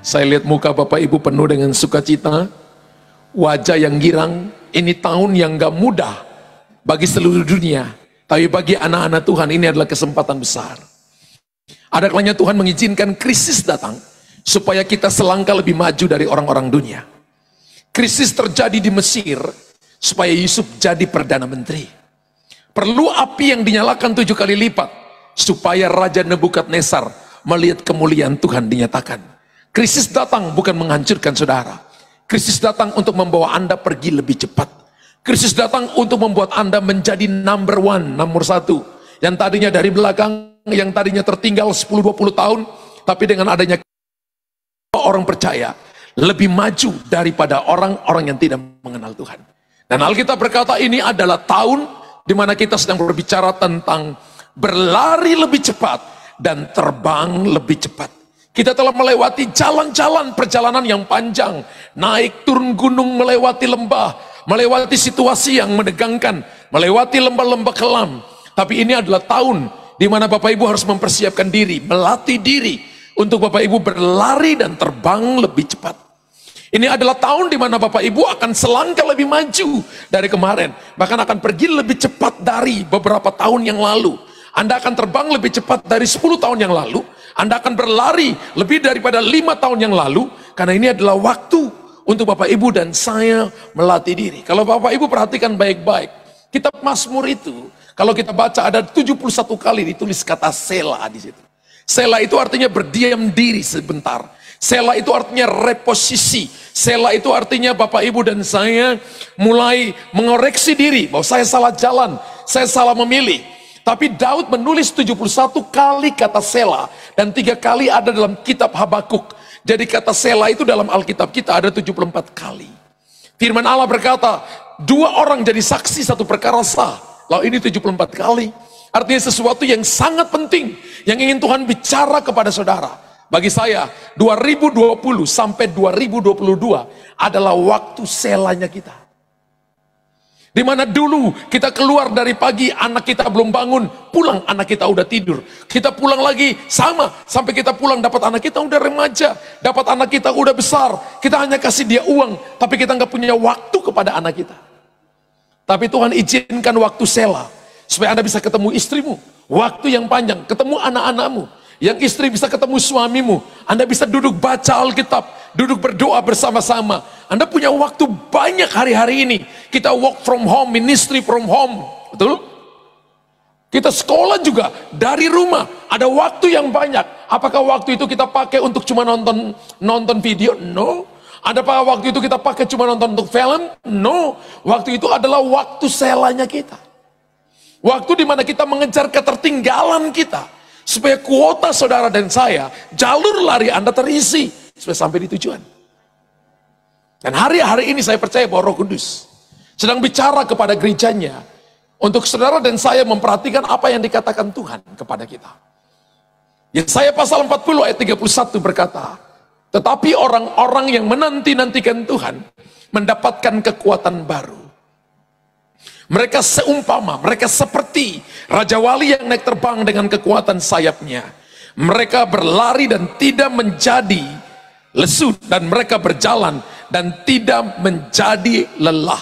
Saya lihat muka Bapak Ibu penuh dengan sukacita, wajah yang girang. Ini tahun yang gak mudah bagi seluruh dunia, tapi bagi anak-anak Tuhan ini adalah kesempatan besar. Ada kalanya Tuhan mengizinkan krisis datang supaya kita selangkah lebih maju dari orang-orang dunia. Krisis terjadi di Mesir supaya Yusuf jadi Perdana Menteri. Perlu api yang dinyalakan 7 kali lipat supaya Raja Nebukadnezar melihat kemuliaan Tuhan dinyatakan. Krisis datang bukan menghancurkan saudara. Krisis datang untuk membawa Anda pergi lebih cepat. Krisis datang untuk membuat Anda menjadi number one, nomor satu. Yang tadinya dari belakang, yang tadinya tertinggal 10-20 tahun, tapi dengan adanya orang percaya, lebih maju daripada orang-orang yang tidak mengenal Tuhan. Dan Alkitab berkata ini adalah tahun di mana kita sedang berbicara tentang berlari lebih cepat dan terbang lebih cepat. Kita telah melewati jalan-jalan perjalanan yang panjang, naik turun gunung, melewati lembah, melewati situasi yang menegangkan, melewati lembah-lembah kelam. Tapi ini adalah tahun di mana Bapak Ibu harus mempersiapkan diri, melatih diri untuk Bapak Ibu berlari dan terbang lebih cepat. Ini adalah tahun di mana Bapak Ibu akan selangkah lebih maju dari kemarin, bahkan akan pergi lebih cepat dari beberapa tahun yang lalu. Anda akan terbang lebih cepat dari 10 tahun yang lalu. Anda akan berlari lebih daripada 5 tahun yang lalu. Karena ini adalah waktu untuk Bapak Ibu dan saya melatih diri. Kalau Bapak Ibu perhatikan baik-baik, kitab Mazmur itu, kalau kita baca ada 71 kali ditulis kata Selah di situ. Selah itu artinya berdiam diri sebentar. Selah itu artinya reposisi. Selah itu artinya Bapak Ibu dan saya mulai mengoreksi diri bahwa saya salah jalan, saya salah memilih. Tapi Daud menulis 71 kali kata Selah dan 3 kali ada dalam kitab Habakuk. Jadi kata Selah itu dalam Alkitab kita ada 74 kali. Firman Allah berkata, 2 orang jadi saksi satu perkara sah. Lalu ini 74 kali. Artinya sesuatu yang sangat penting yang ingin Tuhan bicara kepada saudara. Bagi saya 2020 sampai 2022 adalah waktu Selahnya kita. Di mana dulu kita keluar dari pagi, anak kita belum bangun, pulang anak kita udah tidur. Kita pulang lagi sama, sampai kita pulang dapat anak kita udah remaja, dapat anak kita udah besar. Kita hanya kasih dia uang, tapi kita nggak punya waktu kepada anak kita. Tapi Tuhan izinkan waktu Selah, supaya Anda bisa ketemu istrimu, waktu yang panjang, ketemu anak-anakmu. Yang istri bisa ketemu suamimu, Anda bisa duduk baca Alkitab, duduk berdoa bersama-sama. Anda punya waktu banyak hari-hari ini. Kita work from home, ministry from home, betul? Kita sekolah juga dari rumah, ada waktu yang banyak. Apakah waktu itu kita pakai untuk cuma nonton video? No. Adakah waktu itu kita pakai cuma nonton untuk film? No. Waktu itu adalah waktu Selahnya kita. Waktu dimana kita mengejar ketertinggalan kita. Supaya kuota saudara dan saya, jalur lari Anda terisi. Supaya sampai di tujuan. Dan hari-hari ini saya percaya bahwa Roh Kudus sedang bicara kepada gerejanya. Untuk saudara dan saya memperhatikan apa yang dikatakan Tuhan kepada kita. Yesaya pasal 40 ayat 31 berkata, tetapi orang-orang yang menanti-nantikan Tuhan mendapatkan kekuatan baru. Mereka seumpama, mereka seperti Raja Wali yang naik terbang dengan kekuatan sayapnya. Mereka berlari dan tidak menjadi lesu, dan mereka berjalan dan tidak menjadi lelah.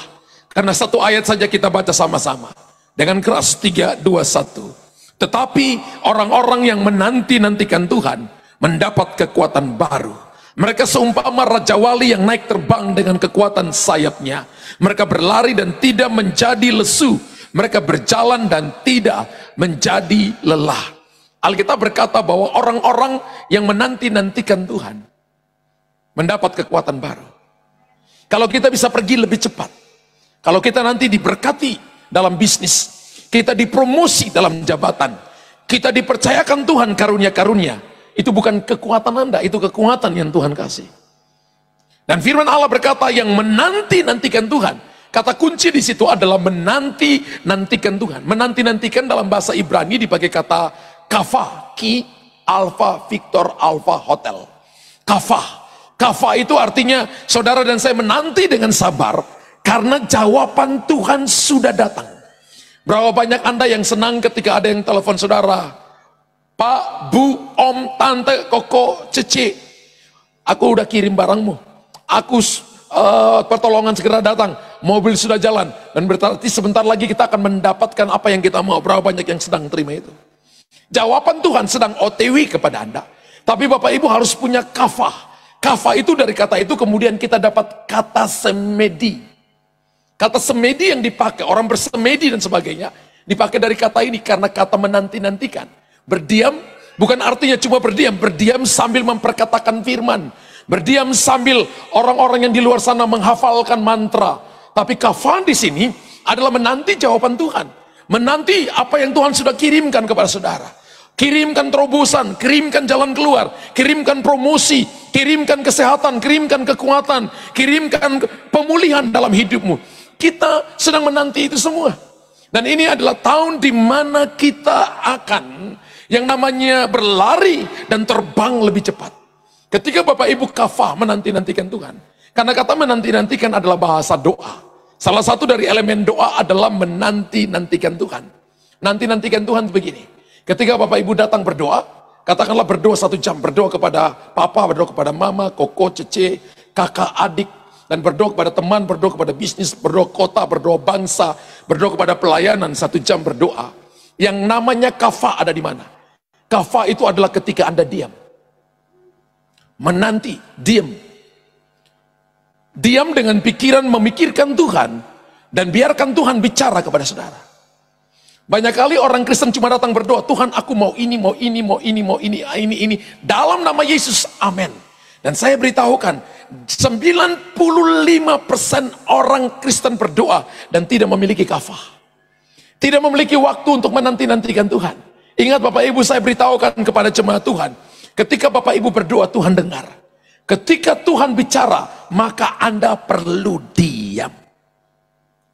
Karena satu ayat saja kita baca sama-sama. Dengan keras 3, 2, 1. Tetapi orang-orang yang menanti-nantikan Tuhan mendapat kekuatan baru. Mereka seumpama Raja Wali yang naik terbang dengan kekuatan sayapnya. Mereka berlari dan tidak menjadi lesu. Mereka berjalan dan tidak menjadi lelah. Alkitab berkata bahwa orang-orang yang menanti-nantikan Tuhan mendapat kekuatan baru. Kalau kita bisa pergi lebih cepat, kalau kita nanti diberkati dalam bisnis, kita dipromosi dalam jabatan, kita dipercayakan Tuhan karunia-karunia, itu bukan kekuatan Anda, itu kekuatan yang Tuhan kasih. Dan firman Allah berkata yang menanti-nantikan Tuhan. Kata kunci di situ adalah menanti-nantikan Tuhan. Menanti-nantikan dalam bahasa Ibrani dipakai kata kafah, ki, alfa, Victor, alfa, hotel. Kafah. Kafah itu artinya saudara dan saya menanti dengan sabar karena jawaban Tuhan sudah datang. Berapa banyak Anda yang senang ketika ada yang telepon saudara, Pak, Bu, Om, Tante, Koko, Cece, Aku udah kirim barangmu. Aku pertolongan segera datang. Mobil sudah jalan. Dan berarti sebentar lagi kita akan mendapatkan apa yang kita mau. Berapa banyak yang sedang terima itu? Jawaban Tuhan sedang OTW kepada Anda. Tapi Bapak Ibu harus punya kafah. Kafah itu dari kata itu kemudian kita dapat kata semedi. Kata semedi yang dipakai, orang bersemedi dan sebagainya. Dipakai dari kata ini karena kata menanti-nantikan. Berdiam bukan artinya cuma berdiam. Berdiam sambil memperkatakan firman. Berdiam sambil orang-orang yang di luar sana menghafalkan mantra. Tapi kafah di sini adalah menanti jawaban Tuhan. Menanti apa yang Tuhan sudah kirimkan kepada saudara. Kirimkan terobosan, kirimkan jalan keluar, kirimkan promosi, kirimkan kesehatan, kirimkan kekuatan, kirimkan pemulihan dalam hidupmu. Kita sedang menanti itu semua. Dan ini adalah tahun di mana kita akan yang namanya berlari dan terbang lebih cepat. Ketika Bapak Ibu kafah menanti-nantikan Tuhan. Karena kata menanti-nantikan adalah bahasa doa. Salah satu dari elemen doa adalah menanti-nantikan Tuhan. Nanti-nantikan Tuhan begini. Ketika Bapak Ibu datang berdoa, katakanlah berdoa 1 jam. Berdoa kepada papa, berdoa kepada mama, koko, cece, kakak, adik. Dan berdoa kepada teman, berdoa kepada bisnis, berdoa kota, berdoa bangsa, berdoa kepada pelayanan, 1 jam berdoa. Yang namanya kafah ada di mana? Kafah itu adalah ketika Anda diam. Menanti, diam. Diam dengan pikiran memikirkan Tuhan, dan biarkan Tuhan bicara kepada saudara. Banyak kali orang Kristen cuma datang berdoa, Tuhan aku mau ini, mau ini, mau ini, mau ini. Dalam nama Yesus, amin. Dan saya beritahukan, 95% orang Kristen berdoa dan tidak memiliki kafah. Tidak memiliki waktu untuk menanti-nantikan Tuhan. Ingat Bapak Ibu, saya beritahukan kepada jemaat Tuhan. Ketika Bapak Ibu berdoa, Tuhan dengar. Ketika Tuhan bicara, maka Anda perlu diam.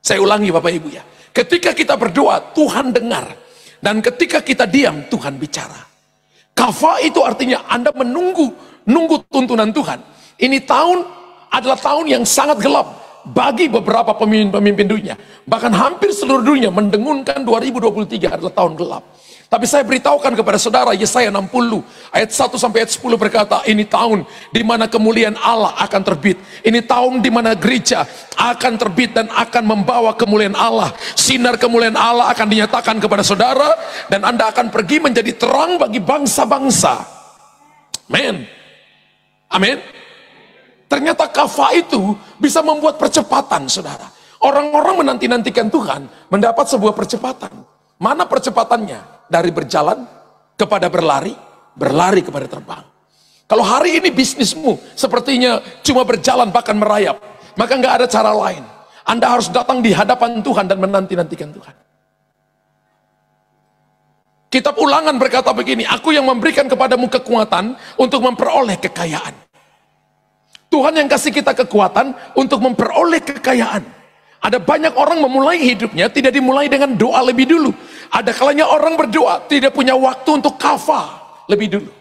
Saya ulangi Bapak Ibu ya. Ketika kita berdoa, Tuhan dengar. Dan ketika kita diam, Tuhan bicara. Kafah itu artinya Anda menunggu tuntunan Tuhan. Ini tahun adalah tahun yang sangat gelap bagi beberapa pemimpin dunia. Bahkan hampir seluruh dunia mendengungkan 2023 adalah tahun gelap. Tapi saya beritahukan kepada saudara, Yesaya 60 ayat 1 sampai ayat 10 berkata, ini tahun di mana kemuliaan Allah akan terbit. Ini tahun di mana gereja akan terbit dan akan membawa kemuliaan Allah. Sinar kemuliaan Allah akan dinyatakan kepada saudara, dan Anda akan pergi menjadi terang bagi bangsa-bangsa. Amin. Amin. Ternyata kafah itu bisa membuat percepatan, saudara. Orang-orang menanti-nantikan Tuhan mendapat sebuah percepatan. Mana percepatannya? Dari berjalan kepada berlari, berlari kepada terbang. Kalau hari ini bisnismu sepertinya cuma berjalan bahkan merayap, maka nggak ada cara lain. Anda harus datang di hadapan Tuhan dan menanti-nantikan Tuhan. Kitab Ulangan berkata begini, aku yang memberikan kepadamu kekuatan untuk memperoleh kekayaan. Tuhan yang kasih kita kekuatan untuk memperoleh kekayaan. Ada banyak orang memulai hidupnya tidak dimulai dengan doa lebih dulu. Ada kalanya orang berdoa tidak punya waktu untuk kafah lebih dulu.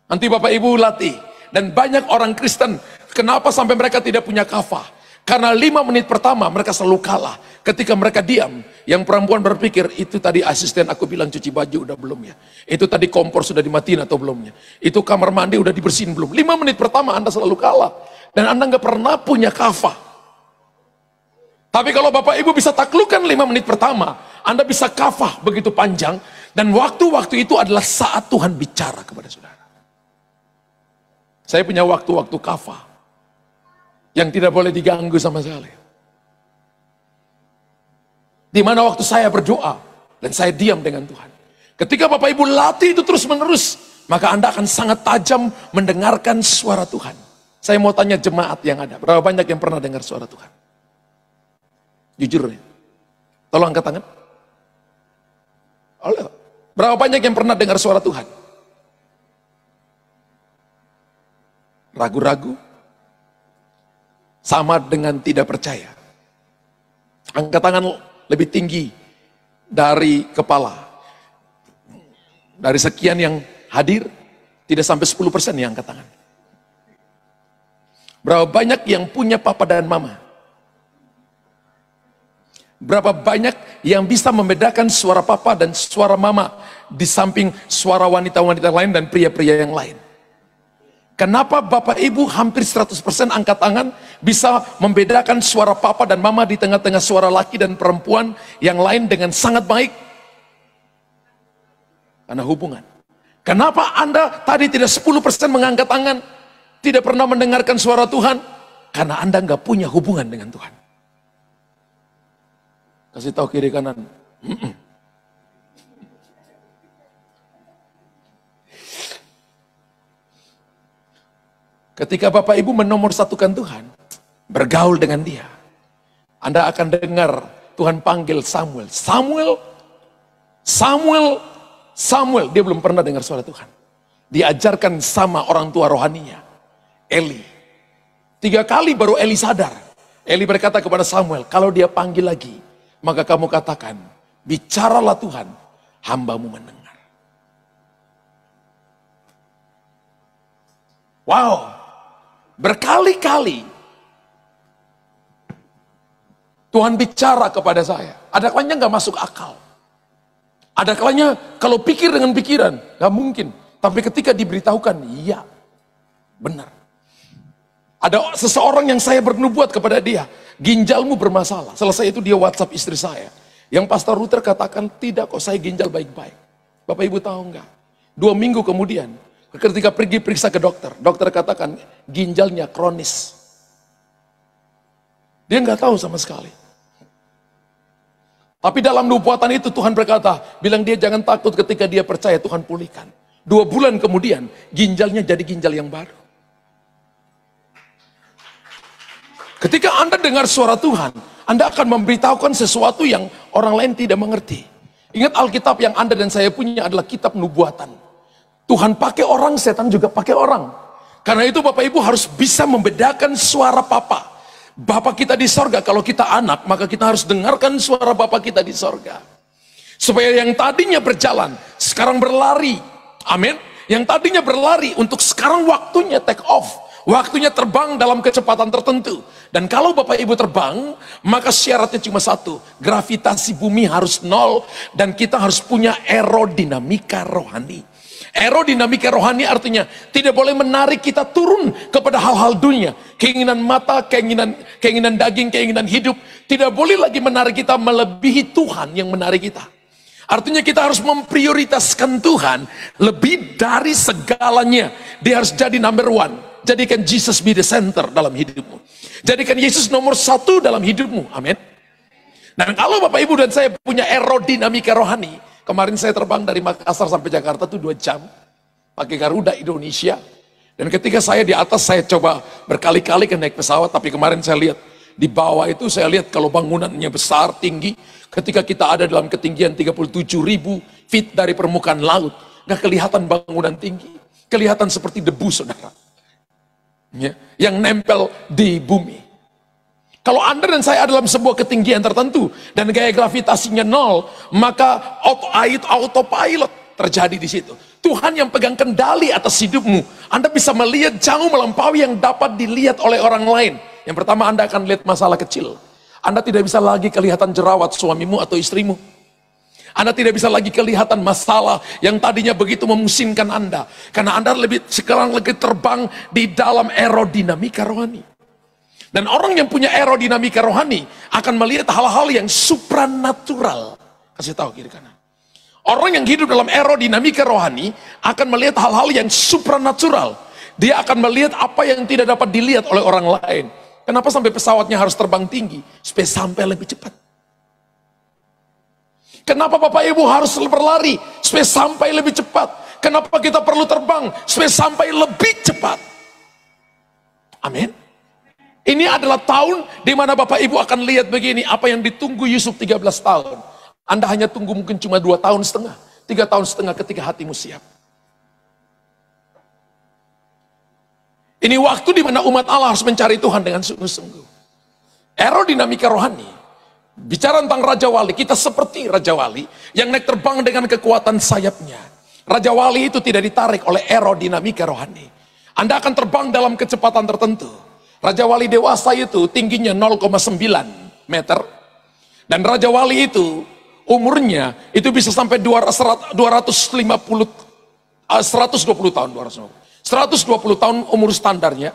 Nanti Bapak Ibu latih. Dan banyak orang Kristen, kenapa sampai mereka tidak punya kafah? Karena 5 menit pertama mereka selalu kalah. Ketika mereka diam, yang perempuan berpikir, itu tadi asisten aku bilang cuci baju udah belum ya? Itu tadi kompor sudah dimatiin atau belumnya? Itu kamar mandi udah dibersihin belum? 5 menit pertama Anda selalu kalah. Dan Anda nggak pernah punya kafah. Tapi kalau Bapak Ibu bisa taklukkan 5 menit pertama, Anda bisa kafah begitu panjang, dan waktu-waktu itu adalah saat Tuhan bicara kepada saudara. Saya punya waktu-waktu kafah yang tidak boleh diganggu sama sekali. Di mana waktu saya berdoa dan saya diam dengan Tuhan. Ketika Bapak Ibu latih itu terus-menerus, maka Anda akan sangat tajam mendengarkan suara Tuhan. Saya mau tanya jemaat yang ada, berapa banyak yang pernah dengar suara Tuhan? Jujur ya. Tolong angkat tangan. Berapa banyak yang pernah dengar suara Tuhan? Ragu-ragu? Sama dengan tidak percaya. Angkat tangan lebih tinggi dari kepala. Dari sekian yang hadir, tidak sampai 10% yang angkat tangan. Berapa banyak yang punya papa dan mama? Berapa banyak yang bisa membedakan suara papa dan suara mama di samping suara wanita-wanita lain dan pria-pria yang lain? Kenapa Bapak Ibu hampir 100% angkat tangan bisa membedakan suara papa dan mama di tengah-tengah suara laki dan perempuan yang lain dengan sangat baik? Karena hubungan. Kenapa Anda tadi tidak 10% mengangkat tangan, tidak pernah mendengarkan suara Tuhan? Karena Anda nggak punya hubungan dengan Tuhan. Kasih tahu kiri kanan. Ketika Bapak Ibu menomorsatukan Tuhan, bergaul dengan Dia, Anda akan dengar Tuhan panggil Samuel. Samuel, Samuel, Samuel. Dia belum pernah dengar suara Tuhan. Diajarkan sama orang tua rohaninya, Eli. 3 kali baru Eli sadar. Eli berkata kepada Samuel, kalau dia panggil lagi, maka kamu katakan, bicaralah Tuhan, hambamu mendengar. Wow. Berkali-kali Tuhan bicara kepada saya. Ada kalanya nggak masuk akal. Ada kalanya kalau pikir dengan pikiran, nggak mungkin. Tapi ketika diberitahukan, iya, benar. Ada seseorang yang saya bernubuat kepada dia, ginjalmu bermasalah. Selesai itu dia WhatsApp istri saya. Yang Pastor Luther katakan, tidak kok, saya ginjal baik-baik. Bapak Ibu tahu nggak? 2 minggu kemudian, ketika pergi periksa ke dokter, dokter katakan ginjalnya kronis. Dia nggak tahu sama sekali. Tapi dalam nubuatan itu Tuhan berkata, bilang dia jangan takut ketika dia percaya Tuhan pulihkan. 2 bulan kemudian ginjalnya jadi ginjal yang baru. Ketika Anda dengar suara Tuhan, Anda akan memberitahukan sesuatu yang orang lain tidak mengerti. Ingat Alkitab yang Anda dan saya punya adalah kitab nubuatan. Tuhan pakai orang, setan juga pakai orang. Karena itu Bapak Ibu harus bisa membedakan suara Papa. Bapa kita di sorga, kalau kita anak, maka kita harus dengarkan suara Bapa kita di sorga. Supaya yang tadinya berjalan, sekarang berlari. Amin. Yang tadinya berlari, untuk sekarang waktunya take off. Waktunya terbang dalam kecepatan tertentu. Dan kalau Bapak Ibu terbang, maka syaratnya cuma satu. Gravitasi bumi harus 0, dan kita harus punya aerodinamika rohani. Aerodinamika rohani artinya tidak boleh menarik kita turun kepada hal-hal dunia. Keinginan mata, keinginan daging, keinginan hidup. Tidak boleh lagi menarik kita melebihi Tuhan yang menarik kita. Artinya kita harus memprioritaskan Tuhan lebih dari segalanya. Dia harus jadi number 1. Jadikan Jesus be the center dalam hidupmu. Jadikan Yesus nomor 1 dalam hidupmu. Amin. Dan kalau Bapak Ibu dan saya punya aerodinamika rohani, kemarin saya terbang dari Makassar sampai Jakarta tuh 2 jam. Pakai Garuda Indonesia. Dan ketika saya di atas, saya coba berkali-kali naik pesawat. Tapi kemarin saya lihat, di bawah itu saya lihat kalau bangunannya besar, tinggi. Ketika kita ada dalam ketinggian 37.000 feet dari permukaan laut. Gak kelihatan bangunan tinggi. Kelihatan seperti debu, saudara. Ya, yang nempel di bumi. Kalau Anda dan saya dalam sebuah ketinggian tertentu dan gaya gravitasinya 0, maka autopilot terjadi di situ. Tuhan yang pegang kendali atas hidupmu. Anda bisa melihat jauh melampaui yang dapat dilihat oleh orang lain. Yang pertama, Anda akan lihat masalah kecil. Anda tidak bisa lagi kelihatan jerawat suamimu atau istrimu. Anda tidak bisa lagi kelihatan masalah yang tadinya begitu memusingkan Anda. Karena Anda sekarang lagi terbang di dalam aerodinamika rohani. Dan orang yang punya aerodinamika rohani akan melihat hal-hal yang supranatural. Kasih tahu kiri kanan. Orang yang hidup dalam aerodinamika rohani akan melihat hal-hal yang supranatural. Dia akan melihat apa yang tidak dapat dilihat oleh orang lain. Kenapa sampai pesawatnya harus terbang tinggi? Supaya sampai lebih cepat. Kenapa Bapak Ibu harus berlari? Supaya sampai lebih cepat. Kenapa kita perlu terbang? Supaya sampai lebih cepat. Amin. Ini adalah tahun di mana Bapak Ibu akan lihat begini, apa yang ditunggu Yusuf 13 tahun. Anda hanya tunggu mungkin cuma 2 tahun setengah, 3 tahun setengah ketika hatimu siap. Ini waktu di mana umat Allah harus mencari Tuhan dengan sungguh-sungguh. Aerodinamika rohani. Bicara tentang Raja Wali, kita seperti Raja Wali yang naik terbang dengan kekuatan sayapnya. Raja Wali itu tidak ditarik oleh aerodinamika rohani. Anda akan terbang dalam kecepatan tertentu. Raja Wali dewasa itu tingginya 0,9 meter. Dan Raja Wali itu umurnya itu bisa sampai 120 tahun. 120 tahun umur standarnya.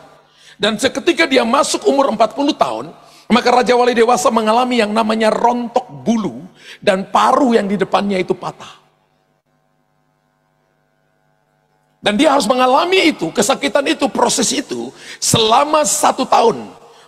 Dan seketika dia masuk umur 40 tahun, maka Raja Wali dewasa mengalami yang namanya rontok bulu, dan paru yang di depannya itu patah. Dan dia harus mengalami itu, kesakitan itu, proses itu, selama 1 tahun.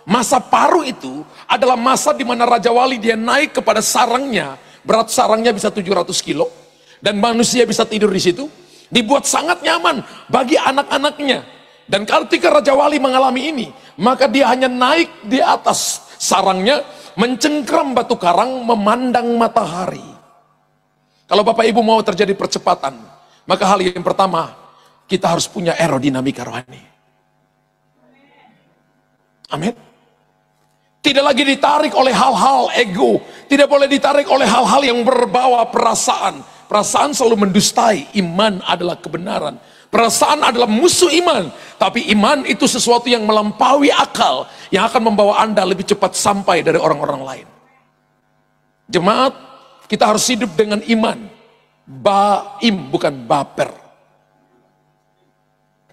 Masa paru itu adalah masa di mana Raja Wali dia naik kepada sarangnya, berat sarangnya bisa 700 kilo, dan manusia bisa tidur di situ, dibuat sangat nyaman bagi anak-anaknya. Dan ketika Raja Wali mengalami ini, maka dia hanya naik di atas sarangnya, mencengkram batu karang, memandang matahari. Kalau Bapak Ibu mau terjadi percepatan, maka hal yang pertama, kita harus punya aerodinamika rohani. Amin. Tidak lagi ditarik oleh hal-hal ego, tidak boleh ditarik oleh hal-hal yang berbawa perasaan. Perasaan selalu mendustai, iman adalah kebenaran. Perasaan adalah musuh iman, tapi iman itu sesuatu yang melampaui akal, yang akan membawa Anda lebih cepat sampai dari orang-orang lain. Jemaat, kita harus hidup dengan iman. Baim, bukan baper.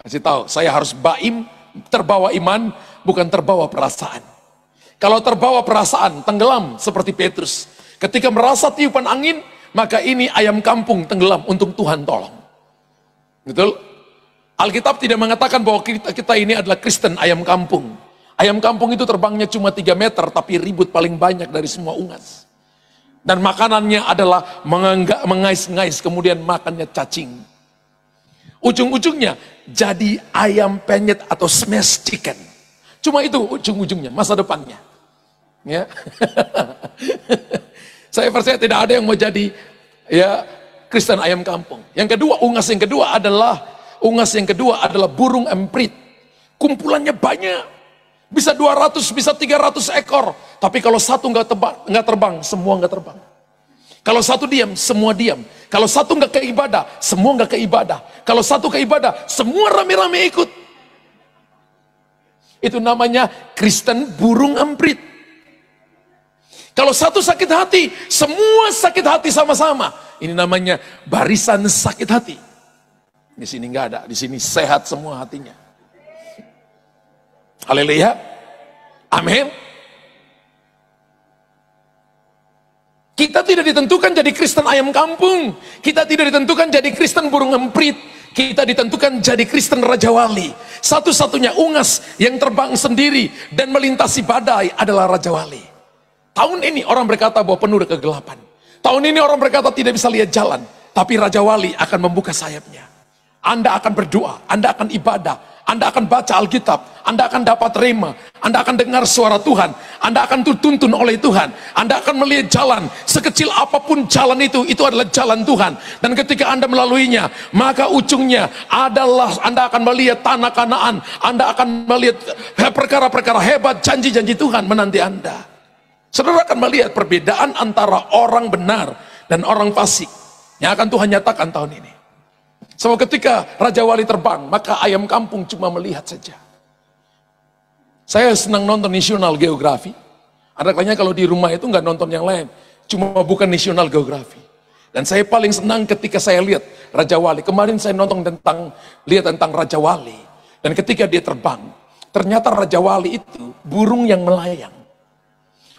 Kasih tahu, saya harus baim, terbawa iman, bukan terbawa perasaan. Kalau terbawa perasaan, tenggelam seperti Petrus. Ketika merasa tiupan angin, maka ini ayam kampung tenggelam, untuk Tuhan tolong. Betul? Alkitab tidak mengatakan bahwa kita ini adalah Kristen ayam kampung. Ayam kampung itu terbangnya cuma 3 meter, tapi ribut paling banyak dari semua unggas. Dan makanannya adalah mengais-ngais, kemudian makannya cacing. Ujung-ujungnya jadi ayam penyet atau smash chicken. Cuma itu ujung-ujungnya, masa depannya. Ya. Saya percaya tidak ada yang mau jadi ya Kristen ayam kampung. Yang kedua, ungas yang kedua adalah burung emprit. Kumpulannya banyak. Bisa 200, bisa 300 ekor. Tapi kalau satu nggak terbang, semua nggak terbang. Kalau satu diam, semua diam. Kalau satu nggak ke ibadah, semua nggak ke ibadah. Kalau satu ke ibadah, semua rame-rame ikut. Itu namanya Kristen burung emprit. Kalau satu sakit hati, semua sakit hati sama-sama. Ini namanya barisan sakit hati. Di sini nggak ada, di sini sehat semua hatinya. Haleluya. Amin. Kita tidak ditentukan jadi Kristen ayam kampung. Kita tidak ditentukan jadi Kristen burung emprit. Kita ditentukan jadi Kristen Raja Wali. Satu-satunya ungas yang terbang sendiri dan melintasi badai adalah Raja Wali. Tahun ini orang berkata bahwa penuh kegelapan. Tahun ini orang berkata tidak bisa lihat jalan. Tapi Raja Wali akan membuka sayapnya. Anda akan berdoa, Anda akan ibadah, Anda akan baca Alkitab, Anda akan dapat rema, Anda akan dengar suara Tuhan, Anda akan dituntun oleh Tuhan, Anda akan melihat jalan, sekecil apapun jalan itu adalah jalan Tuhan. Dan ketika Anda melaluinya, maka ujungnya adalah Anda akan melihat tanah Kanaan, Anda akan melihat perkara-perkara hebat, janji-janji Tuhan menanti Anda. Saudara akan melihat perbedaan antara orang benar dan orang fasik yang akan Tuhan nyatakan tahun ini. So ketika Raja Wali terbang, maka ayam kampung cuma melihat saja. Saya senang nonton National Geography. Ada kalanya kalau di rumah itu nggak nonton yang lain, cuma bukan National Geography. Dan saya paling senang ketika saya lihat Raja Wali. Kemarin saya nonton lihat tentang Raja Wali. Dan ketika dia terbang, ternyata Raja Wali itu burung yang melayang.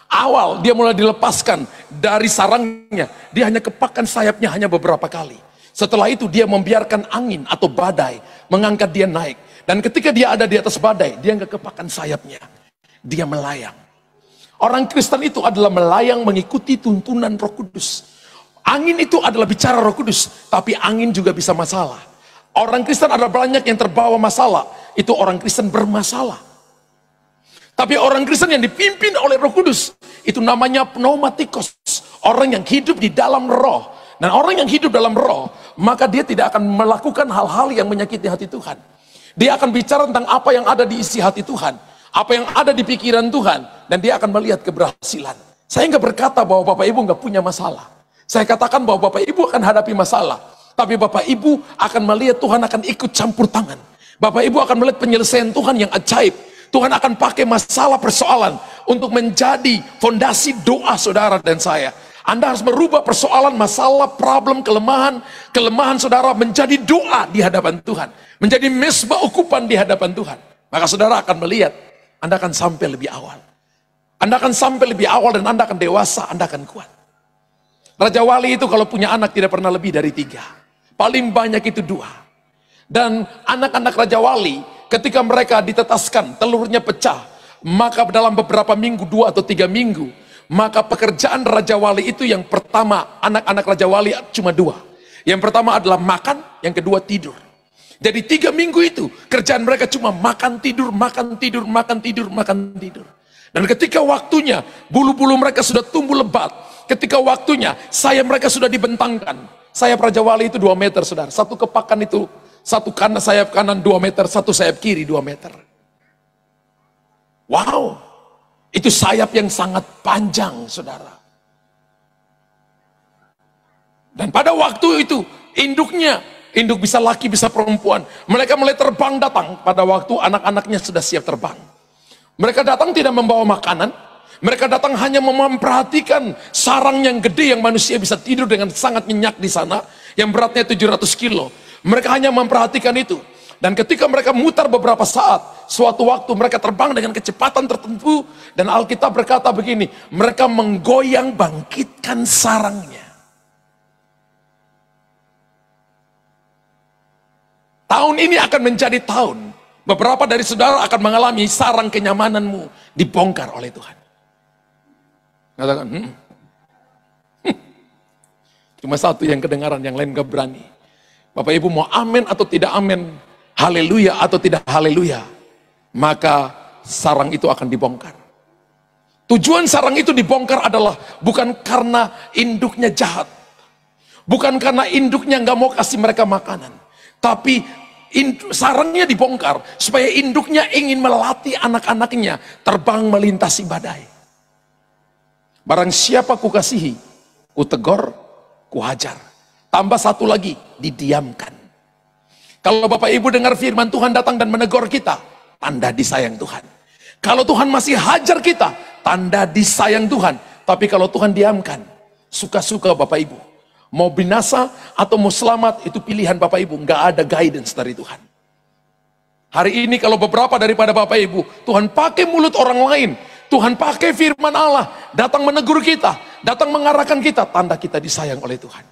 Awal dia mulai dilepaskan dari sarangnya, dia hanya kepakan sayapnya hanya beberapa kali. Setelah itu dia membiarkan angin atau badai mengangkat dia naik. Dan ketika dia ada di atas badai, dia nggak kepakan sayapnya. Dia melayang. Orang Kristen itu adalah melayang mengikuti tuntunan Roh Kudus. Angin itu adalah bicara Roh Kudus, tapi angin juga bisa masalah. Orang Kristen adalah banyak yang terbawa masalah. Itu orang Kristen bermasalah. Tapi orang Kristen yang dipimpin oleh Roh Kudus, itu namanya pneumatikos. Orang yang hidup di dalam roh. Dan orang yang hidup dalam roh, maka dia tidak akan melakukan hal-hal yang menyakiti hati Tuhan. Dia akan bicara tentang apa yang ada di isi hati Tuhan, apa yang ada di pikiran Tuhan, dan dia akan melihat keberhasilan. Saya nggak berkata bahwa Bapak Ibu nggak punya masalah. Saya katakan bahwa Bapak Ibu akan hadapi masalah, tapi Bapak Ibu akan melihat Tuhan akan ikut campur tangan. Bapak Ibu akan melihat penyelesaian Tuhan yang ajaib. Tuhan akan pakai masalah persoalan untuk menjadi fondasi doa saudara dan saya. Anda harus merubah persoalan, masalah, problem, kelemahan saudara menjadi doa di hadapan Tuhan. menjadi mesbah ukupan di hadapan Tuhan, maka saudara akan melihat, Anda akan sampai lebih awal. Anda akan sampai lebih awal dan Anda akan dewasa, Anda akan kuat. Raja Wali itu kalau punya anak tidak pernah lebih dari 3. Paling banyak itu 2. Dan anak-anak Raja Wali ketika mereka ditetaskan, telurnya pecah, maka dalam beberapa minggu, 2 atau 3 minggu, maka pekerjaan Raja Wali itu yang pertama, anak-anak Raja Wali cuma 2. Yang pertama adalah makan, yang kedua tidur. Jadi 3 minggu itu kerjaan mereka cuma makan tidur, makan tidur, makan tidur, makan tidur. Dan ketika waktunya bulu-bulu mereka sudah tumbuh lebat, ketika waktunya sayap mereka sudah dibentangkan. Sayap Raja Wali itu 2 meter, saudara. Satu kepakan itu, satu kanan sayap kanan 2 meter, satu sayap kiri 2 meter. Wow, itu sayap yang sangat panjang, saudara. Dan pada waktu itu induknya, induk bisa laki bisa perempuan, mereka mulai terbang datang pada waktu anak-anaknya sudah siap terbang. Mereka datang tidak membawa makanan, mereka datang hanya memperhatikan sarang yang gede yang manusia bisa tidur dengan sangat nyenyak di sana, yang beratnya 700 kilo. Mereka hanya memperhatikan itu. Dan ketika mereka mutar beberapa saat, suatu waktu mereka terbang dengan kecepatan tertentu, dan Alkitab berkata begini, mereka menggoyang bangkitkan sarangnya. Tahun ini akan menjadi tahun beberapa dari saudara akan mengalami sarang kenyamananmu dibongkar oleh Tuhan. Katakan, cuma satu yang kedengaran, yang lain gak berani. Bapak Ibu mau amin atau tidak amin, haleluya atau tidak haleluya, maka sarang itu akan dibongkar. Tujuan sarang itu dibongkar adalah bukan karena induknya jahat, bukan karena induknya gak mau kasih mereka makanan, tapi sarangnya dibongkar supaya induknya ingin melatih anak-anaknya terbang melintasi badai. Barang siapa kukasihi, kutegur, kuhajar. Tambah satu lagi, didiamkan. Kalau Bapak Ibu dengar firman Tuhan datang dan menegur kita, tanda disayang Tuhan. Kalau Tuhan masih hajar kita, tanda disayang Tuhan. Tapi kalau Tuhan diamkan, suka-suka Bapak Ibu. Mau binasa atau mau selamat, itu pilihan Bapak Ibu. Nggak ada guidance dari Tuhan. Hari ini kalau beberapa daripada Bapak Ibu, Tuhan pakai mulut orang lain, Tuhan pakai firman Allah, datang menegur kita, datang mengarahkan kita, tanda kita disayang oleh Tuhan.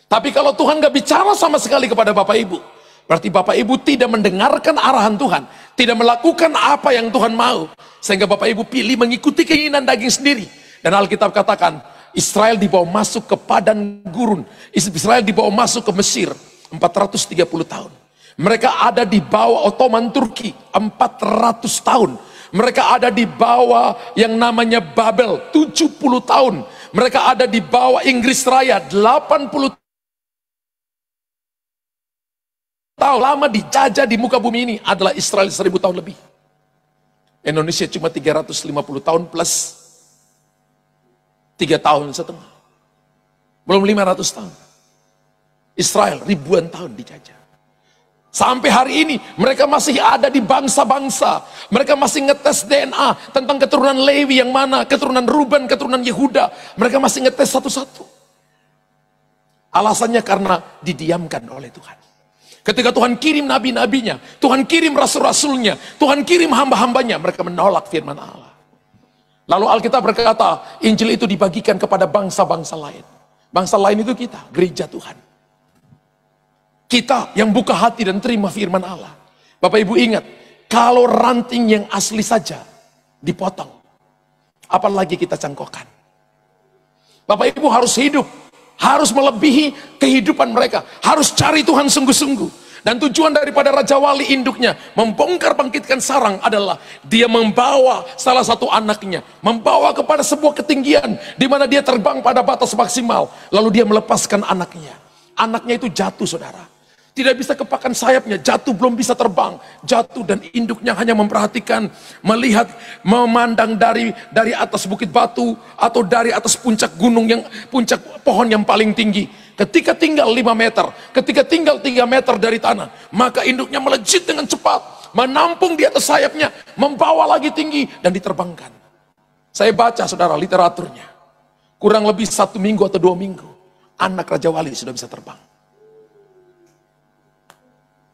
Tapi kalau Tuhan nggak bicara sama sekali kepada Bapak Ibu, berarti Bapak Ibu tidak mendengarkan arahan Tuhan, tidak melakukan apa yang Tuhan mau, sehingga Bapak Ibu pilih mengikuti keinginan daging sendiri. Dan Alkitab katakan, Israel dibawa masuk ke padang gurun, Israel dibawa masuk ke Mesir 430 tahun. Mereka ada di bawah Ottoman Turki 400 tahun. Mereka ada di bawah yang namanya Babel 70 tahun. Mereka ada di bawah Inggris Raya 80 tahun. Lama dijajah di muka bumi ini adalah Israel 1000 tahun lebih. Indonesia cuma 350 tahun plus 3 tahun setengah. Belum 500 tahun. Israel ribuan tahun dijajah. Sampai hari ini mereka masih ada di bangsa-bangsa. Mereka masih ngetes DNA tentang keturunan Lewi yang mana, keturunan Ruben, keturunan Yehuda. Mereka masih ngetes satu-satu. Alasannya karena didiamkan oleh Tuhan. Ketika Tuhan kirim nabi-nabinya, Tuhan kirim rasul-rasulnya, Tuhan kirim hamba-hambanya, mereka menolak firman Allah. Lalu Alkitab berkata, Injil itu dibagikan kepada bangsa-bangsa lain. Bangsa lain itu kita, gereja Tuhan. Kita yang buka hati dan terima firman Allah. Bapak Ibu ingat, kalau ranting yang asli saja dipotong, apalagi kita cangkokkan. Bapak Ibu harus hidup, harus melebihi kehidupan mereka, harus cari Tuhan sungguh-sungguh. Dan tujuan daripada Raja Wali induknya membongkar bangkitkan sarang adalah dia membawa salah satu anaknya, membawa kepada sebuah ketinggian di mana dia terbang pada batas maksimal, lalu dia melepaskan anaknya. Anaknya itu jatuh, saudara. Tidak bisa kepakan sayapnya, jatuh, belum bisa terbang, jatuh, dan induknya hanya memperhatikan, melihat, memandang dari atas bukit batu atau dari atas puncak gunung, yang puncak pohon yang paling tinggi. Ketika tinggal 5 meter, ketika tinggal 3 meter dari tanah, maka induknya melejit dengan cepat, menampung di atas sayapnya, membawa lagi tinggi dan diterbangkan. Saya baca, saudara, literaturnya, kurang lebih 1 minggu atau 2 minggu, anak Raja Wali sudah bisa terbang.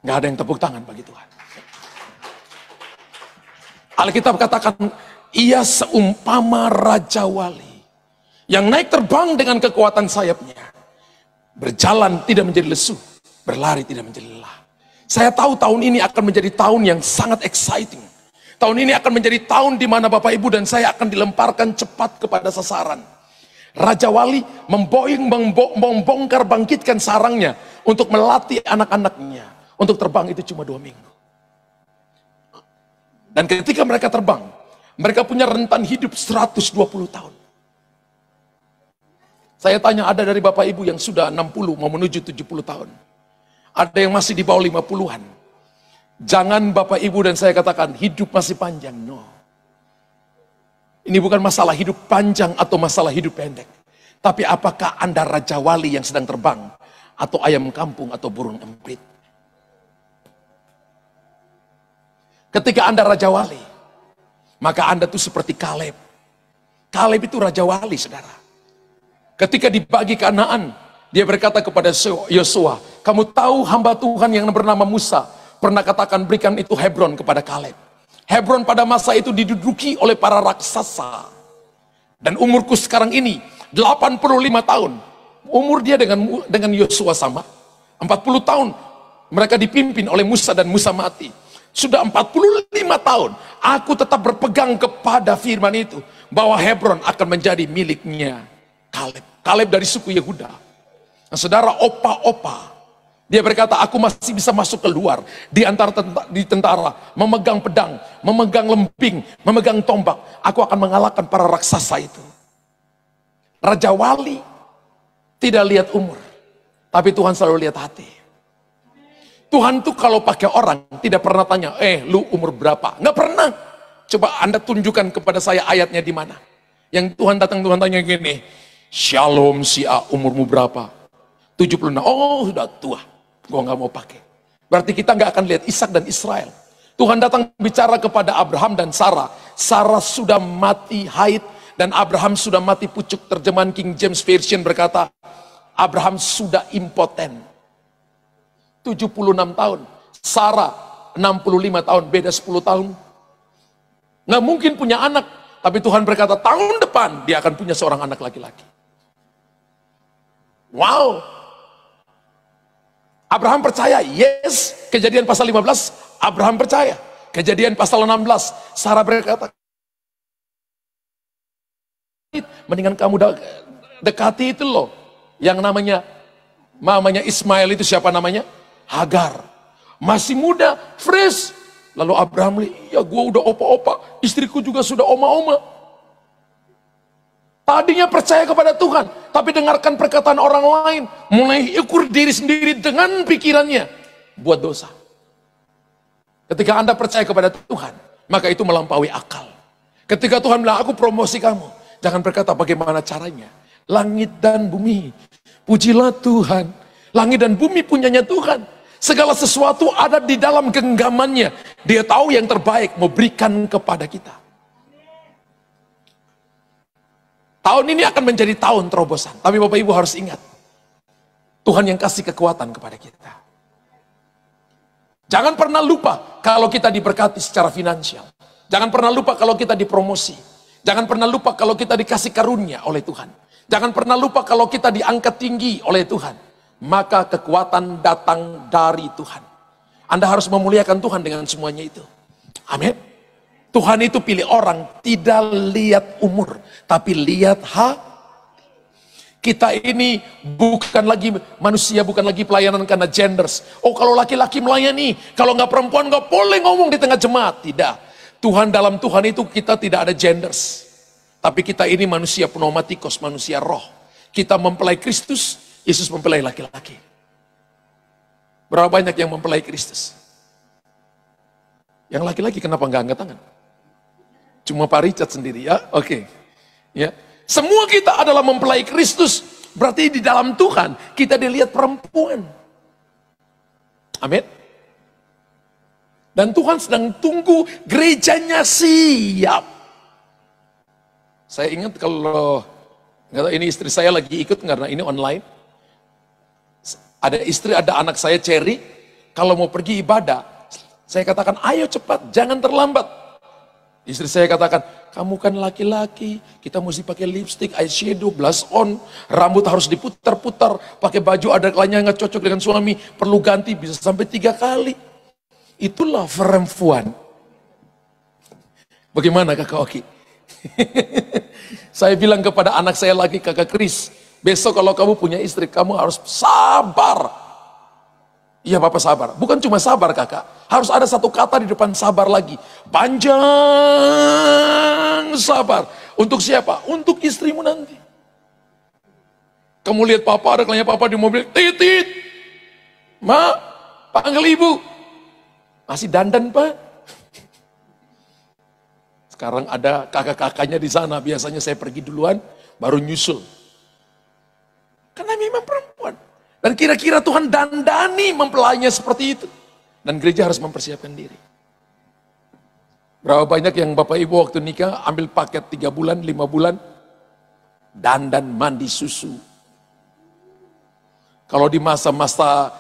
Nggak ada yang tepuk tangan bagi Tuhan. Alkitab katakan, ia seumpama Raja Wali yang naik terbang dengan kekuatan sayapnya. Berjalan tidak menjadi lesu, berlari tidak menjadi lelah. Saya tahu tahun ini akan menjadi tahun yang sangat exciting. Tahun ini akan menjadi tahun di mana Bapak Ibu dan saya akan dilemparkan cepat kepada sasaran. Raja Wali membongkar bangkitkan sarangnya untuk melatih anak-anaknya. Untuk terbang itu cuma 2 minggu. Dan ketika mereka terbang, mereka punya rentan hidup 120 tahun. Saya tanya, ada dari Bapak Ibu yang sudah 60 mau menuju 70 tahun. Ada yang masih di bawah 50-an. Jangan Bapak Ibu dan saya katakan hidup masih panjang. No. Ini bukan masalah hidup panjang atau masalah hidup pendek. Tapi apakah Anda Raja Wali yang sedang terbang? Atau ayam kampung atau burung emprit? Ketika Anda Raja Wali, maka Anda tuh seperti Kaleb. Kaleb itu Raja Wali, saudara. Ketika dibagi Kanaan, dia berkata kepada Yosua, kamu tahu hamba Tuhan yang bernama Musa pernah katakan berikan itu Hebron kepada Kaleb. Hebron pada masa itu diduduki oleh para raksasa. Dan umurku sekarang ini 85 tahun. Umur dia dengan Yosua sama. 40 tahun mereka dipimpin oleh Musa dan Musa mati. Sudah 45 tahun, aku tetap berpegang kepada firman itu, bahwa Hebron akan menjadi miliknya Kaleb. Kaleb dari suku Yehuda. Nah, saudara, opa-opa, dia berkata, aku masih bisa masuk keluar di antara tentara, memegang pedang, memegang lemping, memegang tombak. Aku akan mengalahkan para raksasa itu. Raja Wali tidak lihat umur, tapi Tuhan selalu lihat hati. Tuhan tuh kalau pakai orang tidak pernah tanya, lu umur berapa? Nggak pernah. Coba Anda tunjukkan kepada saya ayatnya di mana. Yang Tuhan datang, Tuhan tanya gini, Shalom si A, umurmu berapa? 76. Oh, sudah tua. Gua nggak mau pakai. Berarti kita nggak akan lihat Ishak dan Israel. Tuhan datang bicara kepada Abraham dan Sarah. Sarah sudah mati haid dan Abraham sudah mati pucuk. Terjemahan King James Version berkata, Abraham sudah impoten. 76 tahun, Sarah 65 tahun, beda 10 tahun. Nggak mungkin punya anak, tapi Tuhan berkata tahun depan dia akan punya seorang anak laki-laki. Wow. Abraham percaya, yes. Kejadian pasal 15, Abraham percaya. Kejadian pasal 16, Sarah berkata, mendingan kamu dekati itu loh, yang namanya Ismail itu siapa namanya? Hagar, masih muda, fresh. Lalu Abraham, ya gue udah opa-opa, istriku juga sudah oma-oma. Tadinya percaya kepada Tuhan, tapi dengarkan perkataan orang lain, mulai ukur diri sendiri dengan pikirannya, buat dosa. Ketika Anda percaya kepada Tuhan, maka itu melampaui akal. Ketika Tuhan bilang, aku promosi kamu, jangan berkata bagaimana caranya. Langit dan bumi, pujilah Tuhan. Langit dan bumi punyanya Tuhan. Segala sesuatu ada di dalam genggamannya. Dia tahu yang terbaik mau berikan kepada kita. Tahun ini akan menjadi tahun terobosan. Tapi Bapak Ibu harus ingat, Tuhan yang kasih kekuatan kepada kita. Jangan pernah lupa kalau kita diberkati secara finansial. Jangan pernah lupa kalau kita dipromosi. Jangan pernah lupa kalau kita dikasih karunia oleh Tuhan. Jangan pernah lupa kalau kita diangkat tinggi oleh Tuhan. Maka kekuatan datang dari Tuhan. Anda harus memuliakan Tuhan dengan semuanya itu. Amin. Tuhan itu pilih orang tidak lihat umur, tapi lihat Kita ini bukan lagi manusia, bukan lagi pelayanan karena genders. Oh, kalau laki-laki melayani, kalau nggak perempuan nggak boleh ngomong di tengah jemaat. Tidak. Tuhan, dalam Tuhan itu kita tidak ada genders. Tapi kita ini manusia pneumatikos, manusia roh. Kita mempelai Kristus, Yesus mempelai laki-laki. Berapa banyak yang mempelai Kristus? Yang laki-laki kenapa nggak angkat tangan? Cuma Pak Richard sendiri ya? Oke. Ya. Semua kita adalah mempelai Kristus. Berarti di dalam Tuhan kita dilihat perempuan. Amin. Dan Tuhan sedang tunggu gerejanya siap. Saya ingat kalau ini istri saya lagi ikut karena ini online. Ada istri, ada anak saya Cherry, Kalau mau pergi ibadah, saya katakan, ayo cepat, jangan terlambat. Istri saya katakan, kamu kan laki-laki, kita mesti pakai lipstick, eyeshadow, blush on, rambut harus diputar-putar, pakai baju ada kalanya nggak cocok dengan suami, perlu ganti bisa sampai 3 kali. Itulah perempuan. Bagaimana kakak Oki? Saya bilang kepada anak saya lagi, kakak Kris, besok kalau kamu punya istri, kamu harus sabar. Iya Bapak sabar. Bukan cuma sabar kakak, harus ada satu kata di depan sabar lagi. Panjang sabar. Untuk siapa? Untuk istrimu nanti. Kamu lihat papa, ada kalanya papa di mobil, titit. Ma, panggil ibu. Masih dandan pak. Sekarang ada kakak-kakaknya di sana, biasanya saya pergi duluan, baru nyusul. Karena memang perempuan. Dan kira-kira Tuhan dandani mempelainya seperti itu. Dan gereja harus mempersiapkan diri. Berapa banyak yang Bapak Ibu waktu nikah, ambil paket 3 bulan, 5 bulan, dandan mandi susu. Kalau di masa-masa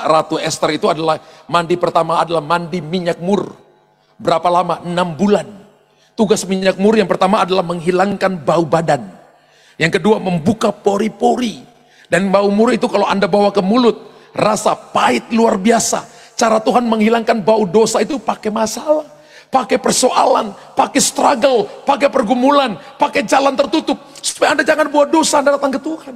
Ratu Esther itu adalah, mandi pertama adalah mandi minyak mur. Berapa lama? 6 bulan. Tugas minyak mur yang pertama adalah menghilangkan bau badan. Yang kedua membuka pori-pori. Dan bau mur itu kalau Anda bawa ke mulut, rasa pahit luar biasa. Cara Tuhan menghilangkan bau dosa itu pakai masalah, pakai persoalan, pakai struggle, pakai pergumulan, pakai jalan tertutup. Supaya Anda jangan buat dosa, Anda datang ke Tuhan.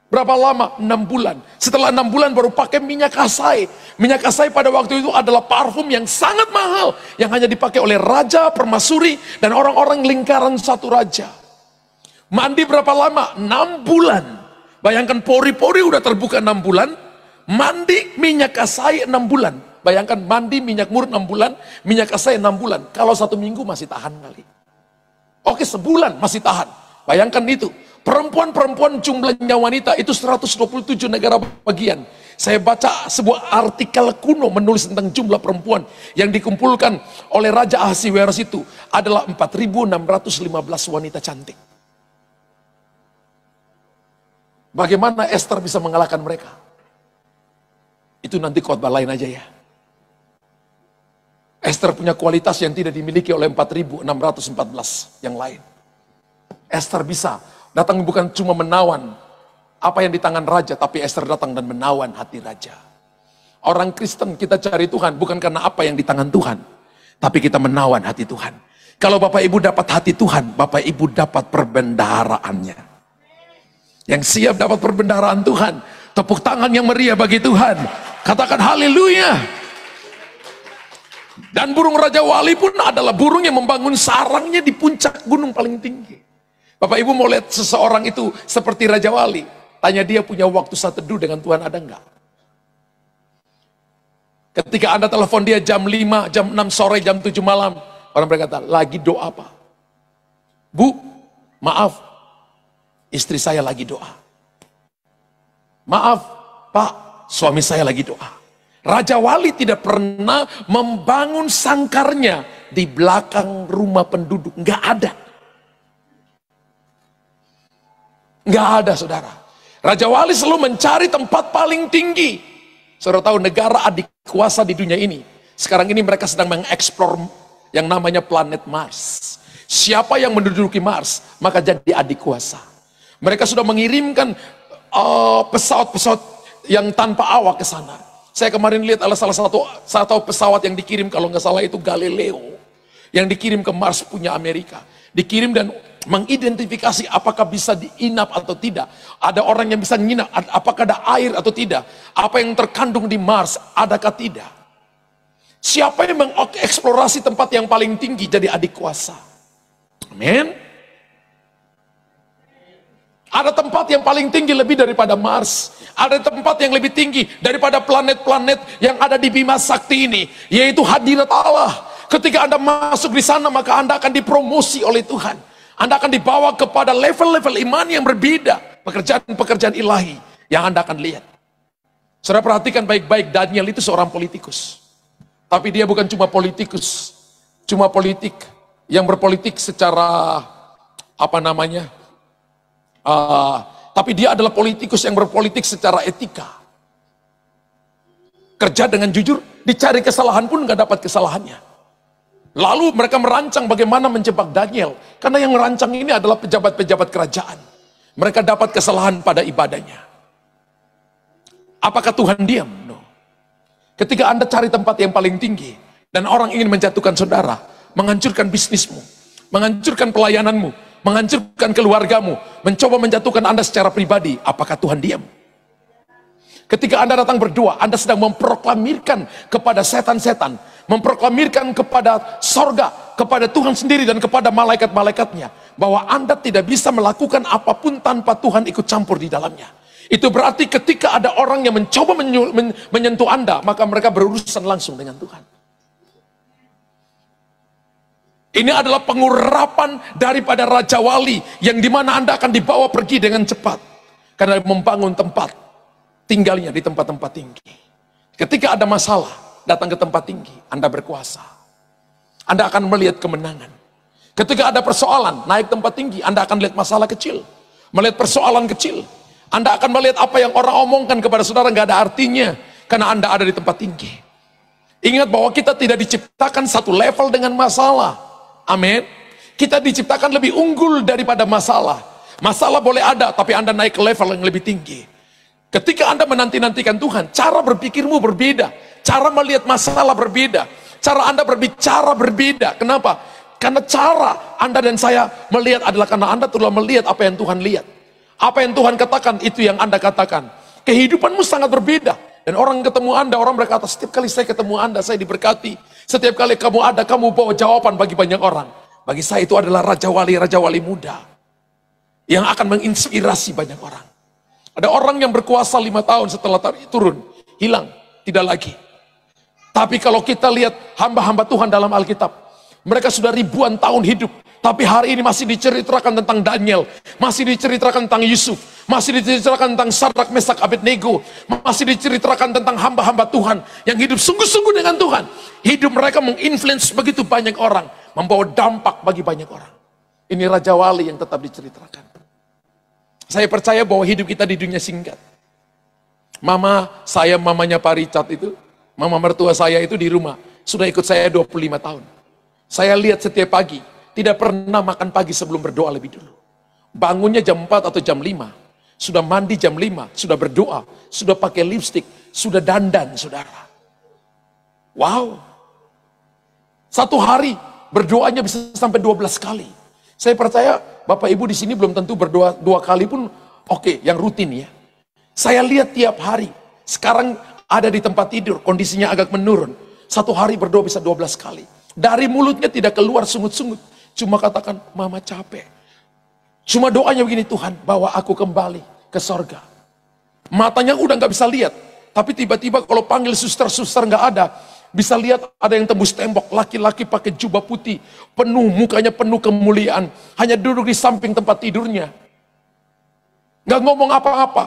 Berapa lama? 6 bulan. Setelah 6 bulan baru pakai minyak kasai. Minyak kasai pada waktu itu adalah parfum yang sangat mahal. Yang hanya dipakai oleh raja, permaisuri, dan orang-orang lingkaran satu raja. Mandi berapa lama? 6 bulan. Bayangkan pori-pori udah terbuka 6 bulan. Mandi minyak kasai 6 bulan. Bayangkan mandi minyak mur 6 bulan. Minyak kasai 6 bulan. Kalau 1 minggu masih tahan kali. Oke, sebulan masih tahan. Bayangkan itu. Perempuan-perempuan jumlahnya wanita itu 127 negara bagian. Saya baca sebuah artikel kuno menulis tentang jumlah perempuan yang dikumpulkan oleh Raja Ahasiweros itu adalah 4.615 wanita cantik. Bagaimana Esther bisa mengalahkan mereka? Itu nanti khotbah lain aja ya. Esther punya kualitas yang tidak dimiliki oleh 4.614 yang lain. Esther bisa datang bukan cuma menawan apa yang di tangan raja, tapi Esther datang dan menawan hati raja. Orang Kristen kita cari Tuhan bukan karena apa yang di tangan Tuhan, tapi kita menawan hati Tuhan. Kalau Bapak Ibu dapat hati Tuhan, Bapak Ibu dapat perbendaharaannya. Yang siap dapat perbendaharaan Tuhan, tepuk tangan yang meriah bagi Tuhan. Katakan haleluya. Dan burung Raja Wali pun adalah burung yang membangun sarangnya di puncak gunung paling tinggi. Bapak Ibu mau lihat seseorang itu seperti Raja Wali, tanya dia punya waktu saat teduh dengan Tuhan ada enggak? Ketika Anda telepon dia jam 5, jam 6 sore, jam 7 malam, orang berkata, lagi doa apa? Bu, maaf, istri saya lagi doa. Maaf, Pak, suami saya lagi doa. Raja Wali tidak pernah membangun sangkarnya di belakang rumah penduduk, enggak ada. Nggak ada saudara. Raja Wali selalu mencari tempat paling tinggi. Saudara tahu negara adik kuasa di dunia ini. Sekarang ini mereka sedang mengeksplor yang namanya planet Mars. Siapa yang menduduki Mars, maka jadi adik kuasa. Mereka sudah mengirimkan pesawat-pesawat yang tanpa awak ke sana. Saya kemarin lihat ada salah satu pesawat yang dikirim, kalau nggak salah itu Galileo. Yang dikirim ke Mars punya Amerika. Dikirim dan mengidentifikasi apakah bisa diinap atau tidak. Ada orang yang bisa menginap, apakah ada air atau tidak. Apa yang terkandung di Mars, adakah tidak. Siapa yang mengeksplorasi tempat yang paling tinggi jadi adik kuasa. Amin. Ada tempat yang paling tinggi lebih daripada Mars. Ada tempat yang lebih tinggi daripada planet-planet yang ada di Bima Sakti ini. Yaitu hadirat Allah. Ketika Anda masuk di sana, maka Anda akan dipromosi oleh Tuhan. Anda akan dibawa kepada level-level iman yang berbeda. Pekerjaan-pekerjaan ilahi yang Anda akan lihat. Saudara perhatikan baik-baik, Daniel itu seorang politikus. Tapi dia bukan cuma politikus. Cuma politik yang berpolitik secara tapi dia adalah politikus yang berpolitik secara etika. Kerja dengan jujur, dicari kesalahan pun nggak dapat kesalahannya. Lalu mereka merancang bagaimana menjebak Daniel. Karena yang merancang ini adalah pejabat-pejabat kerajaan. Mereka dapat kesalahan pada ibadahnya. Apakah Tuhan diam? No. Ketika Anda cari tempat yang paling tinggi, dan orang ingin menjatuhkan saudara, menghancurkan bisnismu, menghancurkan pelayananmu, menghancurkan keluargamu, mencoba menjatuhkan Anda secara pribadi, apakah Tuhan diam? Ketika Anda datang berdoa, Anda sedang memproklamirkan kepada setan-setan, memproklamirkan kepada sorga, kepada Tuhan sendiri dan kepada malaikat-malaikatnya, bahwa Anda tidak bisa melakukan apapun tanpa Tuhan ikut campur di dalamnya. Itu berarti ketika ada orang yang mencoba menyentuh Anda, maka mereka berurusan langsung dengan Tuhan. Ini adalah pengurapan daripada Raja Wali, yang dimana Anda akan dibawa pergi dengan cepat, karena membangun tempat tinggalnya di tempat-tempat tinggi. Ketika ada masalah, datang ke tempat tinggi, Anda berkuasa. Anda akan melihat kemenangan. Ketika ada persoalan, naik tempat tinggi, Anda akan melihat masalah kecil, melihat persoalan kecil. Anda akan melihat apa yang orang omongkan kepada saudara nggak ada artinya, karena Anda ada di tempat tinggi. Ingat bahwa kita tidak diciptakan satu level dengan masalah. Amin. Kita diciptakan lebih unggul daripada masalah. Masalah boleh ada, tapi Anda naik ke level yang lebih tinggi. Ketika Anda menanti-nantikan Tuhan, cara berpikirmu berbeda, cara melihat masalah berbeda, cara Anda berbicara berbeda. Kenapa? Karena cara Anda dan saya melihat adalah karena Anda telah melihat apa yang Tuhan lihat. Apa yang Tuhan katakan, itu yang Anda katakan. Kehidupanmu sangat berbeda. Dan orang ketemu Anda, orang berkata, setiap kali saya ketemu Anda, saya diberkati. Setiap kali kamu ada, kamu bawa jawaban bagi banyak orang. Bagi saya itu adalah Raja Wali muda, yang akan menginspirasi banyak orang. Ada orang yang berkuasa 5 tahun setelah turun, hilang, tidak lagi. Tapi kalau kita lihat hamba-hamba Tuhan dalam Alkitab, mereka sudah ribuan tahun hidup, tapi hari ini masih diceritakan tentang Daniel, masih diceritakan tentang Yusuf, masih diceritakan tentang Sadrak, Mesak, Abednego, masih diceritakan tentang hamba-hamba Tuhan yang hidup sungguh-sungguh dengan Tuhan. Hidup mereka menginfluence begitu banyak orang, membawa dampak bagi banyak orang. Ini Raja Wali yang tetap diceritakan. Saya percaya bahwa hidup kita di dunia singkat. Mamanya Pak Richard itu, mama mertua saya itu di rumah, sudah ikut saya 25 tahun. Saya lihat setiap pagi, tidak pernah makan pagi sebelum berdoa lebih dulu. Bangunnya jam 4 atau jam 5, sudah mandi jam 5, sudah berdoa, sudah pakai lipstik, sudah dandan, saudara. Wow. Satu hari berdoanya bisa sampai 12 kali. Saya percaya Bapak Ibu di sini belum tentu berdoa 2 kali pun oke, yang rutin ya. Saya lihat tiap hari. Sekarang ada di tempat tidur, kondisinya agak menurun. Satu hari berdoa bisa 12 kali. Dari mulutnya tidak keluar sungut-sungut. Cuma katakan, mama capek. Cuma doanya begini, Tuhan bawa aku kembali ke sorga. Matanya udah gak bisa lihat. Tapi tiba-tiba kalau panggil suster-suster gak ada. Bisa lihat ada yang tembus tembok, laki-laki pakai jubah putih, penuh, mukanya penuh kemuliaan, hanya duduk di samping tempat tidurnya. Gak ngomong apa-apa.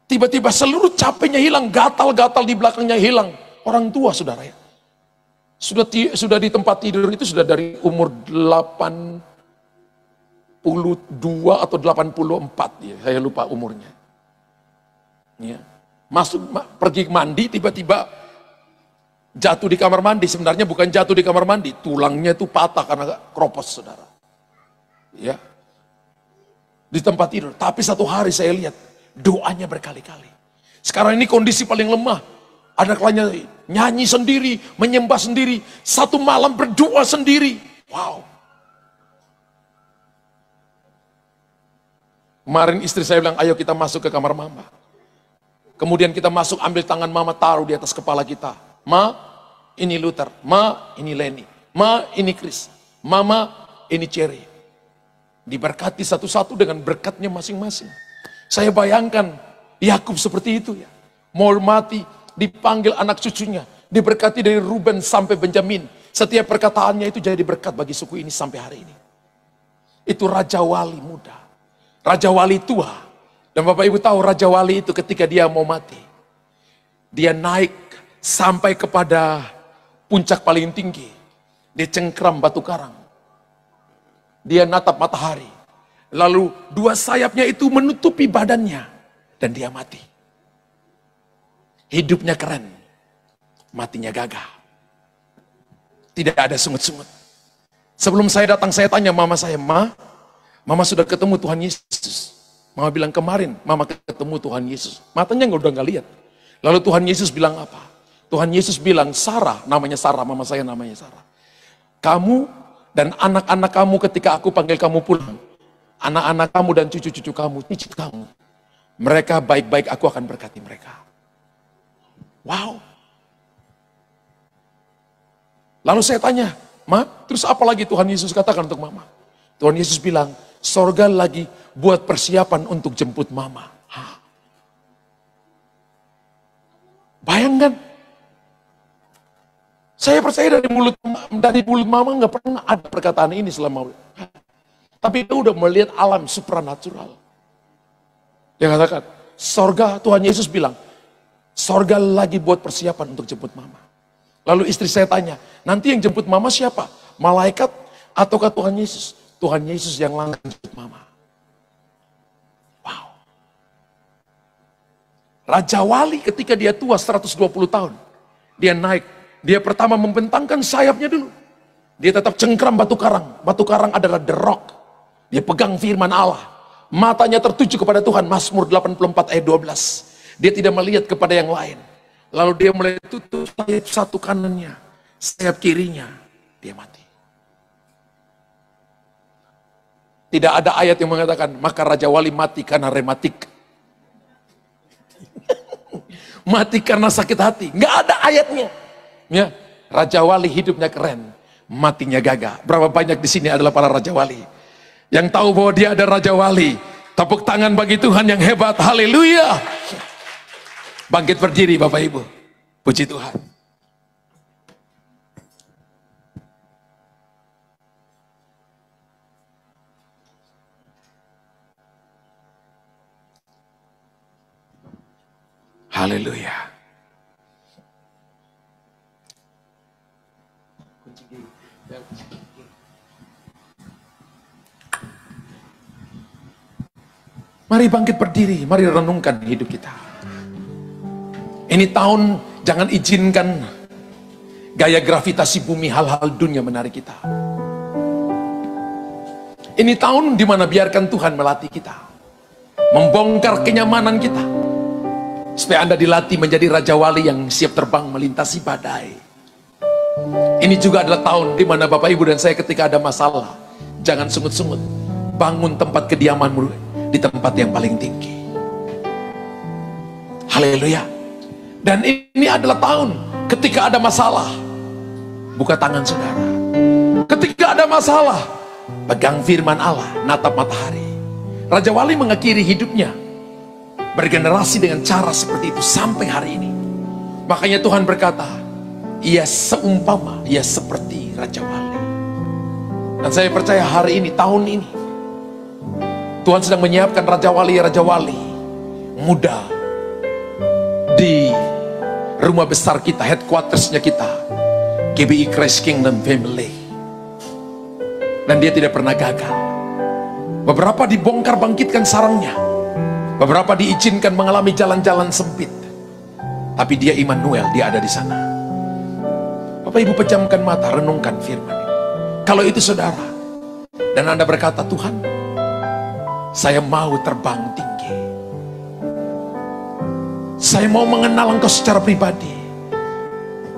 Tiba-tiba seluruh capeknya hilang, gatal-gatal di belakangnya hilang. Orang tua saudara ya. Sudah di tempat tidur itu sudah dari umur 82 atau 84 ya, saya lupa umurnya. Ya. Pergi mandi tiba-tiba jatuh di kamar mandi. Sebenarnya bukan jatuh di kamar mandi, tulangnya itu patah karena keropos saudara. Ya. Di tempat tidur. Tapi satu hari saya lihat doanya berkali-kali. Sekarang ini kondisi paling lemah. Ada kalanya nyanyi sendiri, menyembah sendiri, satu malam berdoa sendiri. Wow. Kemarin istri saya bilang, ayo kita masuk ke kamar mama. Kemudian kita masuk, ambil tangan mama, taruh di atas kepala kita. Ma, ini Luther. Ma, ini Lenny. Ma, ini Chris. Mama, ini Cherry. Diberkati satu-satu dengan berkatnya masing-masing. Saya bayangkan Yakub seperti itu ya. Mau mati, dipanggil anak cucunya. Diberkati dari Ruben sampai Benjamin. Setiap perkataannya itu jadi berkat bagi suku ini sampai hari ini. Itu Raja Wali muda. Raja Wali tua. Dan Bapak Ibu tahu Raja Wali itu ketika dia mau mati. Dia naik sampai kepada puncak paling tinggi. Dia cengkram batu karang. Dia natap matahari. Lalu dua sayapnya itu menutupi badannya. Dan dia mati. hidupnya keren, matinya gagah. Tidak ada sungut-sungut. Sebelum saya datang, saya tanya mama saya, Mama sudah ketemu Tuhan Yesus? Mama bilang, kemarin Mama ketemu Tuhan Yesus. Matanya udah nggak lihat. Lalu Tuhan Yesus bilang apa? Tuhan Yesus bilang, Sarah, namanya Sarah, mama saya namanya Sarah. Kamu dan anak-anak kamu ketika aku panggil kamu pulang, anak-anak kamu dan cucu-cucu kamu, cicit kamu, mereka baik-baik, aku akan berkati mereka. Wow. Lalu saya tanya, Ma, terus apa lagi Tuhan Yesus katakan untuk Mama? Tuhan Yesus bilang, sorga lagi buat persiapan untuk jemput Mama. Hah? Bayangkan, saya percaya dari mulut Mama nggak pernah ada perkataan ini selama. Tapi dia udah melihat alam supranatural. Dia katakan, sorga, Tuhan Yesus bilang, sorga lagi buat persiapan untuk jemput Mama. Lalu istri saya tanya, nanti yang jemput Mama siapa? Malaikat ataukah Tuhan Yesus? Tuhan Yesus yang langsung jemput Mama. Wow. Raja Wali ketika dia tua 120 tahun, dia naik. Dia pertama membentangkan sayapnya dulu. Dia tetap cengkram batu karang. Batu karang adalah the rock. Dia pegang firman Allah. Matanya tertuju kepada Tuhan. Mazmur 84 ayat 12. Dia tidak melihat kepada yang lain. Lalu dia mulai tutup sayap satu kanannya. Sayap kirinya. Dia mati. Tidak ada ayat yang mengatakan, maka Raja Wali mati karena rematik. Mati karena sakit hati. Nggak ada ayatnya. Ya, Raja Wali hidupnya keren, matinya gagah. Berapa banyak di sini adalah para Raja Wali yang tahu bahwa dia ada Raja Wali. Tepuk tangan bagi Tuhan yang hebat. Haleluya. Bangkit berdiri Bapak Ibu. Puji Tuhan. Haleluya. Mari bangkit berdiri, mari renungkan hidup kita. Ini tahun jangan izinkan gaya gravitasi bumi, hal-hal dunia menarik kita. Ini tahun dimana biarkan Tuhan melatih kita, membongkar kenyamanan kita, supaya Anda dilatih menjadi Raja Wali yang siap terbang melintasi badai. Ini juga adalah tahun dimana Bapak Ibu dan saya ketika ada masalah, jangan sungut-sungut, bangun tempat kediamanmu di tempat yang paling tinggi. Haleluya. Dan ini adalah tahun ketika ada masalah, buka tangan saudara. Ketika ada masalah, pegang firman Allah, natap matahari. Raja Wali mengakhiri hidupnya bergenerasi dengan cara seperti itu sampai hari ini. Makanya Tuhan berkata, ia seumpama, ia seperti Raja Wali. Dan saya percaya hari ini, tahun ini, Tuhan sedang menyiapkan Raja Wali muda di rumah besar kita, headquartersnya kita, GBI Christ Kingdom Family. Dan dia tidak pernah gagal. Beberapa dibongkar bangkitkan sarangnya, beberapa diizinkan mengalami jalan-jalan sempit, tapi dia Immanuel, dia ada di sana. Bapak Ibu pejamkan mata, renungkan firman ini. Kalau itu saudara, dan Anda berkata, Tuhan, saya mau terbang tinggi. Saya mau mengenal Engkau secara pribadi.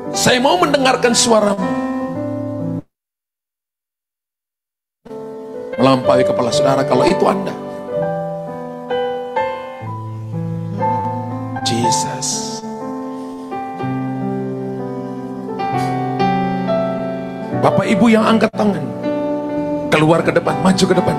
Saya mau mendengarkan suaramu melampaui kepala saudara. Kalau itu Anda, Jesus. Bapak Ibu yang angkat tangan, keluar ke depan, maju ke depan.